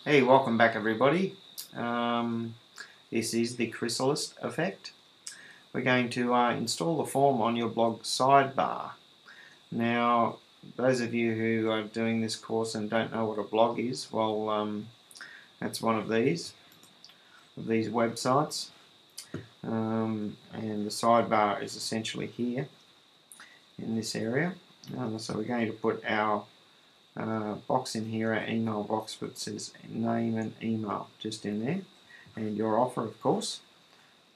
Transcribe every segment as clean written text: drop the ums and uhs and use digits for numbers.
Hey, welcome back everybody. This is the chrysalis effect. We're going to install the form on your blog sidebar. Now, those of you who are doing this course and don't know what a blog is, well, that's one of these websites. And the sidebar is essentially here in this area. So we're going to put our box in here, our email box, but it says name and email just in there, and your offer, of course,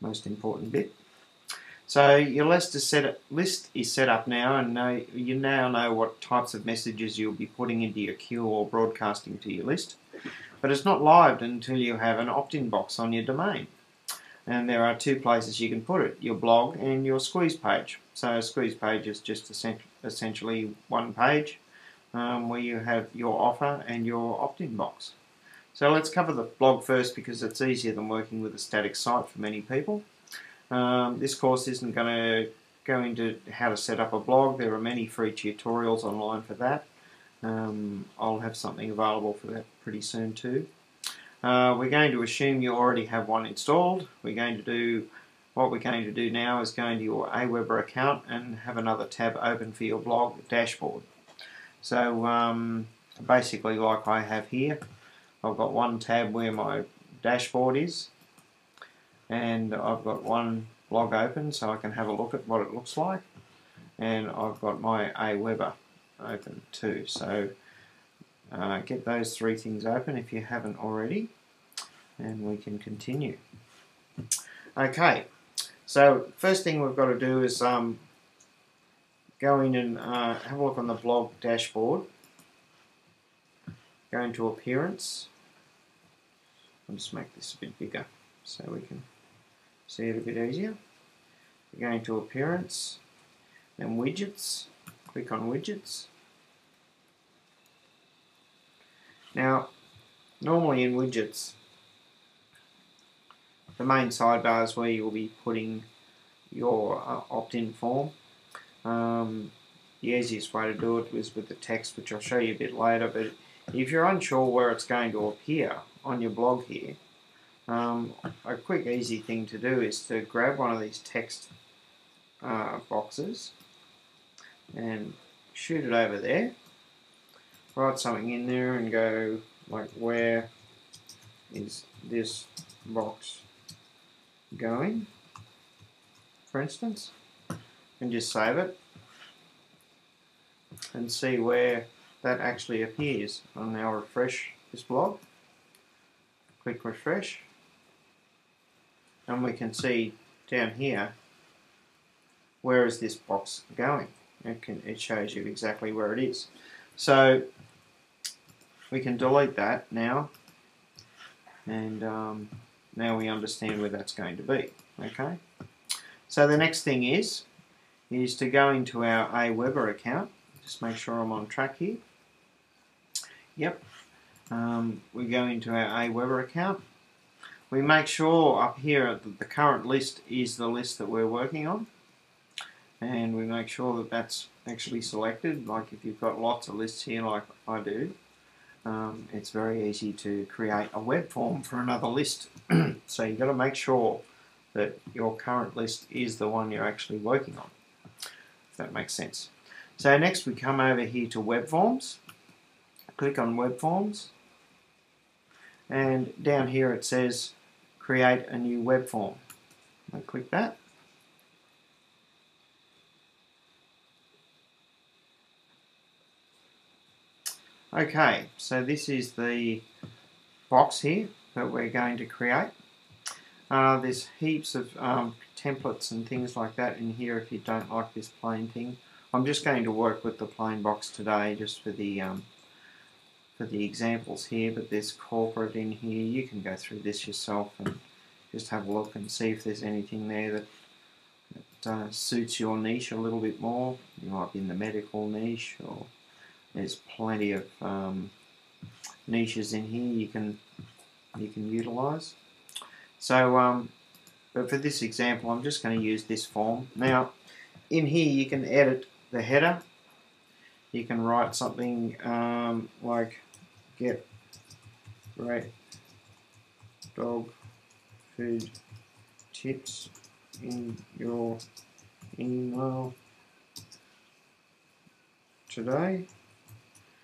most important bit. So your list is set up now, and you now know what types of messages you'll be putting into your queue or broadcasting to your list. But it's not live until you have an opt-in box on your domain. And there are two places you can put it, your blog and your squeeze page. So a squeeze page is just essentially one page where you have your offer and your opt-in box. So let's cover the blog first because it's easier than working with a static site for many people. This course isn't going to go into how to set up a blog. There are many free tutorials online for that. I'll have something available for that pretty soon too. We're going to assume you already have one installed. What we're going to do now is go into your Aweber account and have another tab open for your blog dashboard. So basically, like I have here, I've got one tab where my dashboard is, and I've got one blog open so I can have a look at what it looks like, and I've got my Aweber open too. So get those three things open if you haven't already, and we can continue. Okay, so first thing we've got to do is go in and have a look on the blog dashboard. Go into Appearance. I'll just make this a bit bigger so we can see it a bit easier. Go into Appearance, then Widgets. Click on Widgets. Now, normally in Widgets, the main sidebar is where you'll be putting your opt-in form. The easiest way to do it is with the text, which I'll show you a bit later, but if you're unsure where it's going to appear on your blog here, a quick easy thing to do is to grab one of these text boxes and shoot it over there, write something in there and go like, where is this box going, for instance, and just save it and see where that actually appears. I'll now refresh this blog, click refresh, and we can see down here where is this box going. It shows you exactly where it is. So we can delete that now, and now we understand where that's going to be. Okay. So the next thing is to go into our Aweber account. Just make sure I'm on track here. Yep. We go into our Aweber account. We make sure up here that the current list is the list that we're working on, and we make sure that that's actually selected. Like if you've got lots of lists here like I do, it's very easy to create a web form for another list. So you've got to make sure that your current list is the one you're actually working on, if that makes sense. So next we come over here to Web Forms, click on Web Forms, and down here it says create a new web form. I click that. Okay, so this is the box here that we're going to create. There's heaps of templates and things like that in here if you don't like this plain thing. I'm just going to work with the plain box today just for the examples here, but there's corporate in here. You can go through this yourself and just have a look and see if there's anything there that suits your niche a little bit more. You might be in the medical niche, or there's plenty of niches in here you can utilize. So, but for this example, I'm just going to use this form. Now, in here you can edit the header. You can write something like get great dog food tips in your email today.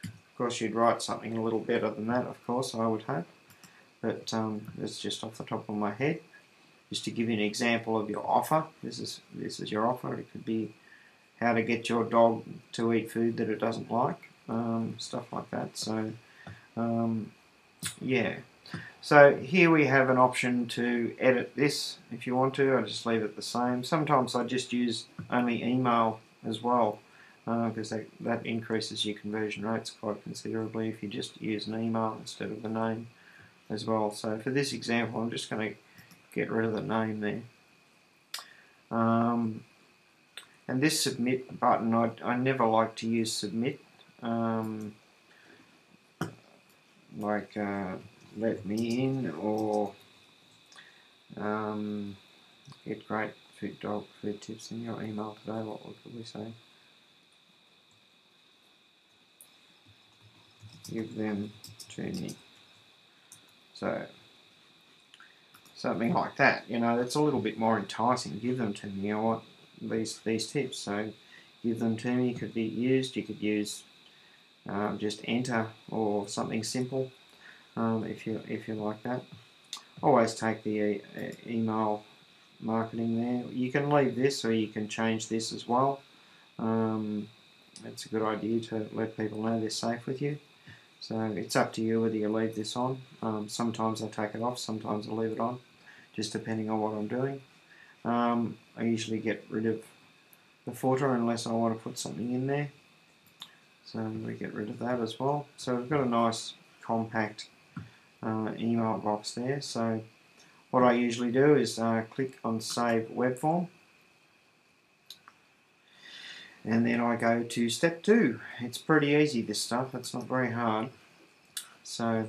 Of course, you'd write something a little better than that, of course, I would hope, but it's just off the top of my head. Just to give you an example of your offer, this is your offer. It could be how to get your dog to eat food that it doesn't like, stuff like that. So yeah. So here we have an option to edit this if you want to. I just leave it the same. Sometimes I just use only email as well, because that increases your conversion rates quite considerably if you just use an email instead of the name as well. So for this example, I'm just going to get rid of the name there. And this submit button, I never like to use submit. Like let me in, or get great dog food tips in your email today. What could we say? Give them to me. So something like that, you know, that's a little bit more enticing. Give them to me. I want these tips, so give them to me. Could be used. You could use just enter or something simple, if you like that. Always take the email marketing there. You can leave this, or you can change this as well. It's a good idea to let people know they're safe with you. So it's up to you whether you leave this on. Sometimes I take it off, sometimes I leave it on, just depending on what I'm doing. I usually get rid of the footer unless I want to put something in there. So we get rid of that as well. So we've got a nice compact email box there. So what I usually do is click on Save Web Form, and then I go to step 2. It's pretty easy, this stuff, it's not very hard. So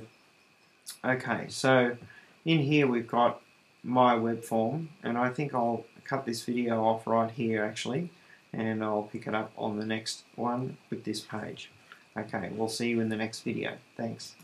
okay, so in here we've got my web form, and I think I'll cut this video off right here actually, and I'll pick it up on the next one with this page. Okay, we'll see you in the next video. Thanks.